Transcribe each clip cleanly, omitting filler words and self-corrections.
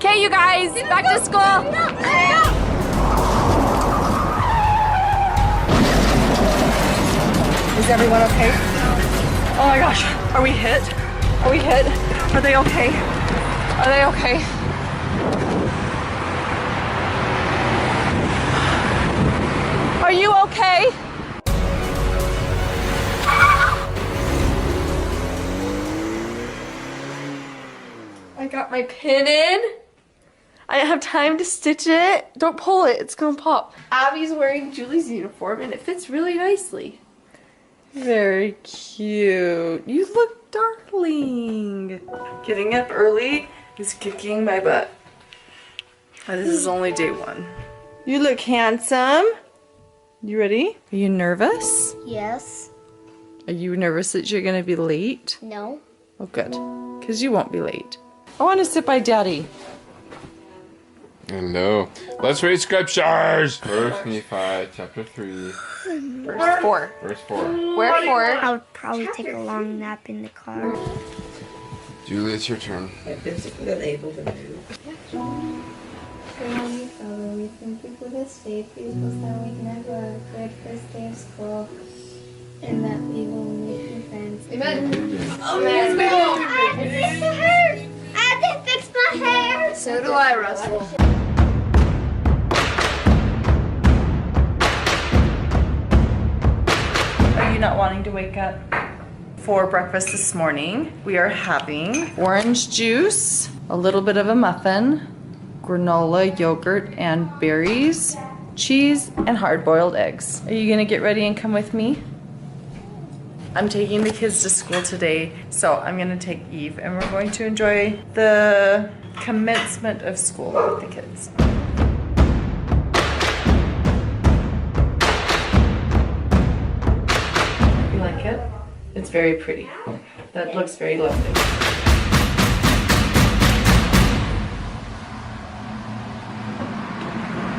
Okay, you guys, back to school. Is everyone okay? Oh my gosh, are we hit? Are we hit? Are they okay? Are they okay? Are you okay? I got my pin in. I have time to stitch it. Don't pull it, it's gonna pop. Abby's wearing Julie's uniform and it fits really nicely. Very cute. You look darling. Getting up early is kicking my butt. This is only day one. You look handsome. You ready? Are you nervous? Yes. Are you nervous that you're gonna be late? No. Oh, good. Because you won't be late. I want to sit by Daddy. Hello. Let's read scriptures. First Nephi, chapter 3. Verse 4. Verse 4. Wherefore? I would probably take a long nap in the car. Julie, it's your turn. I'm physically unable to move. Heavenly Father, we thank you for this day. Please bless that we can have a good first day of school and that we will make new friends. Amen. Amen. I have to fix my hair. I have to fix my hair. So do I, Russell. Are you not wanting to wake up for breakfast this morning? We are having orange juice, a little bit of a muffin, granola, yogurt, and berries, cheese, and hard-boiled eggs. Are you gonna get ready and come with me? I'm taking the kids to school today, so I'm gonna take Eve and we're going to enjoy the commencement of school with the kids. You like it? It's very pretty. That looks very lovely.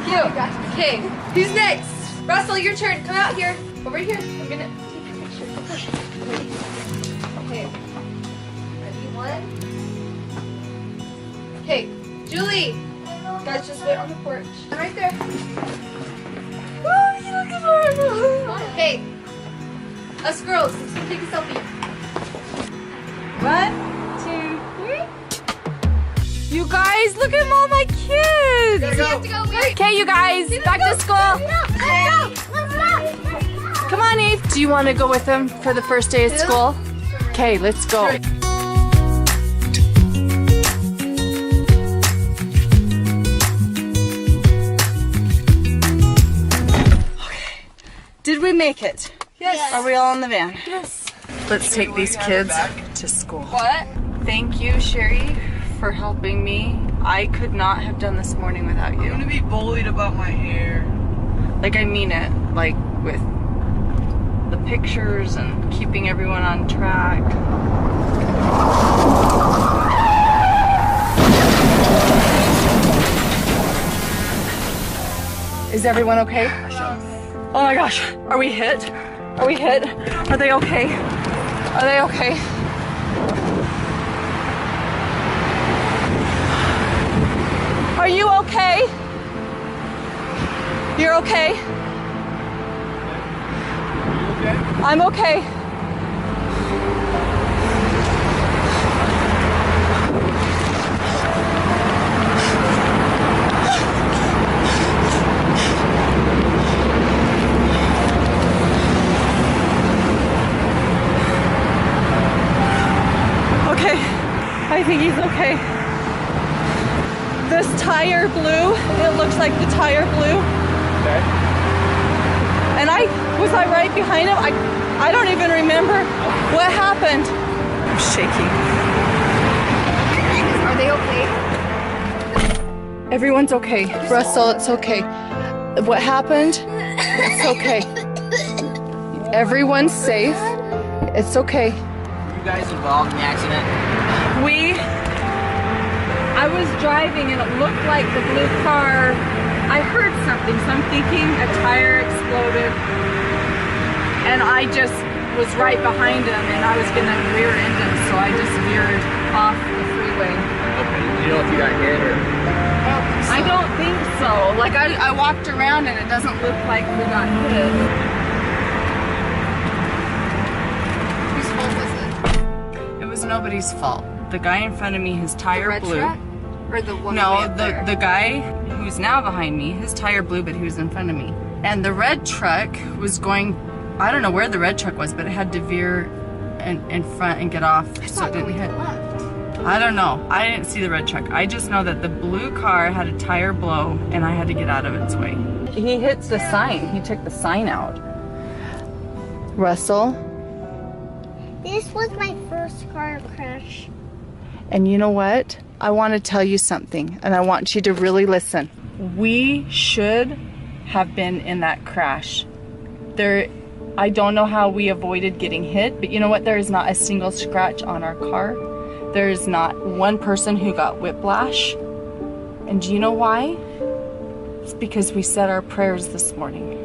Cute. Okay, who's next? Russell, your turn. Come out here. Over here. I'm gonna take your picture. Okay. Ready? 1. Okay, Julie. Guys, just wait on the porch. Right there. Oh, you look adorable. Okay. Us girls, let's go take a selfie. 1, 2, 3. You guys, look at all my kids. Okay, you guys, back to school. Come on, Eve. Do you want to go with them for the first day of school? Okay, let's go. Okay. Did we make it? Yes. Are we all in the van? Yes. Let's take these kids to school. What? Thank you, Shari, for helping me. I could not have done this morning without you. I'm gonna be bullied about my hair. Like, I mean it. Like, with the pictures and keeping everyone on track. Is everyone okay? Oh my gosh, are we hit? Are we hit? Are they okay? Are they okay? Are you okay? You're okay? I'm okay. Okay, I think he's okay. This tire blew. It looks like the tire blew. Okay. And was I right behind him? I don't even remember what happened. I'm shaking. Are they okay? Everyone's okay. Russell, it's okay. What happened? It's okay. Everyone's safe. It's okay. Were you guys involved in the accident? I was driving and it looked like the blue car, I heard something, so I'm thinking a tire exploded. And I just was right behind him and I was gonna rear end him, so I just veered off the freeway. Okay, do you know if you got hit or? like I walked around and it doesn't look like we got hit. Whose fault was it? It was nobody's fault. The guy in front of me, his tire blew. Truck? Or the one No, way up there? the guy who's now behind me, his tire blew, but he was in front of me. And the red truck was going, I don't know where the red truck was, but it had to veer in front and get off so it didn't hit. I don't know. I didn't see the red truck. I just know that the blue car had a tire blow and I had to get out of its way. He hits the sign. He took the sign out. Russell. This was my first car crash. And you know what? I want to tell you something, and I want you to really listen. We should have been in that crash. I don't know how we avoided getting hit, but you know what? There is not a single scratch on our car. There is not one person who got whiplash. And do you know why? It's because we said our prayers this morning.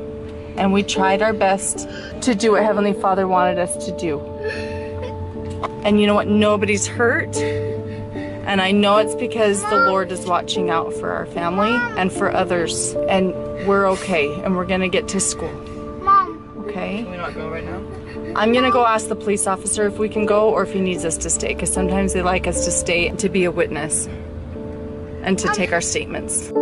And we tried our best to do what Heavenly Father wanted us to do. And you know what? Nobody's hurt. And I know it's because the Lord is watching out for our family and for others. And we're okay. And we're going to get to school. Mom. Okay? Can we not go right now? I'm going to go ask the police officer if we can go or if he needs us to stay. Because sometimes they like us to stay to be a witness and to take our statements.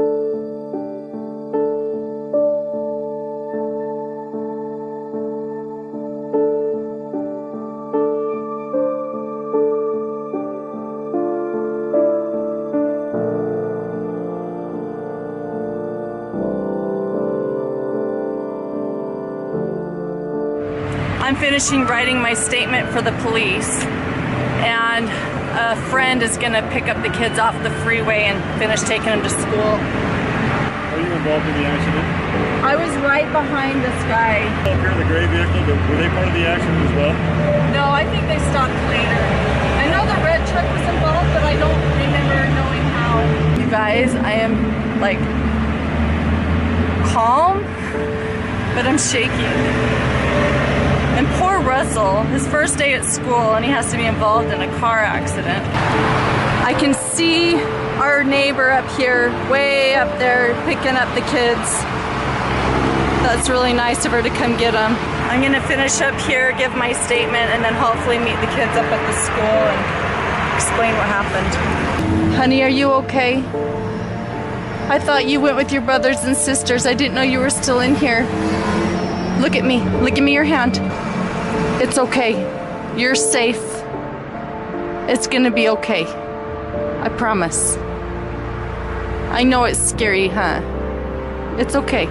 I'm finishing writing my statement for the police, and a friend is going to pick up the kids off the freeway and finish taking them to school. Are you involved in the accident? I was right behind this guy. Up here in the gray vehicle, but were they part of the accident as well? No, I think they stopped later. I know the red truck was involved, but I don't remember knowing how. You guys, I am like calm, but I'm shaking. And poor Russell, his first day at school, and he has to be involved in a car accident. I can see our neighbor up here, way up there, picking up the kids. That's really nice of her to come get them. I'm gonna finish up here, give my statement, and then hopefully meet the kids up at the school and explain what happened. Honey, are you okay? I thought you went with your brothers and sisters. I didn't know you were still in here. Look at me. Look at me, your hand. It's okay. You're safe. It's gonna be okay. I promise. I know it's scary, huh? It's okay.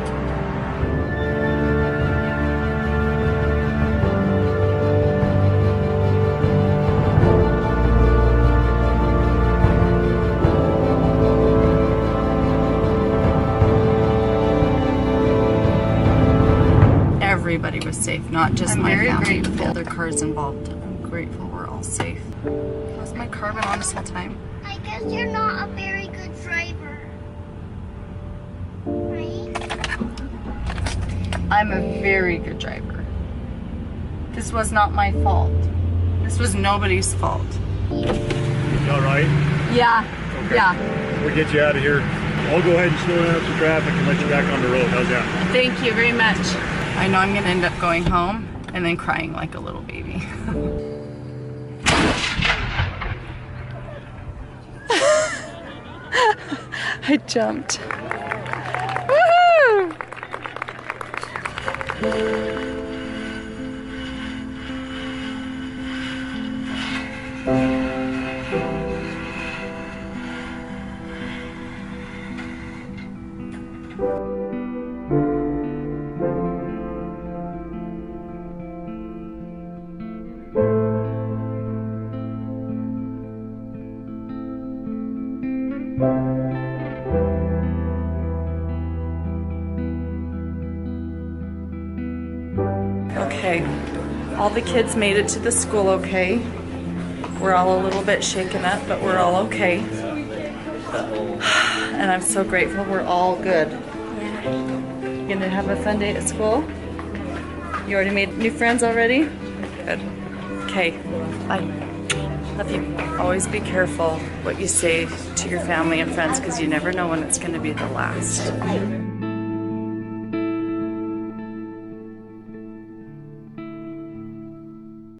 Everybody was safe, not just my family with the other cars involved. I'm grateful we're all safe. Was my car been on this whole time? I guess you're not a very good driver. Right? I'm a very good driver. This was not my fault. This was nobody's fault. You all right? Yeah, Okay. yeah. We'll get you out of here. I'll go ahead and slow down some traffic and let you back on the road. How's that? Thank you very much. I know I'm gonna end up going home and then crying like a little baby. I jumped. Woohoo! Okay, all the kids made it to the school okay. We're all a little bit shaken up, but we're all okay. And I'm so grateful we're all good. You gonna have a fun day at school? You already made new friends already? Good. Okay, bye. Love you. Always be careful what you say to your family and friends because you never know when it's going to be the last.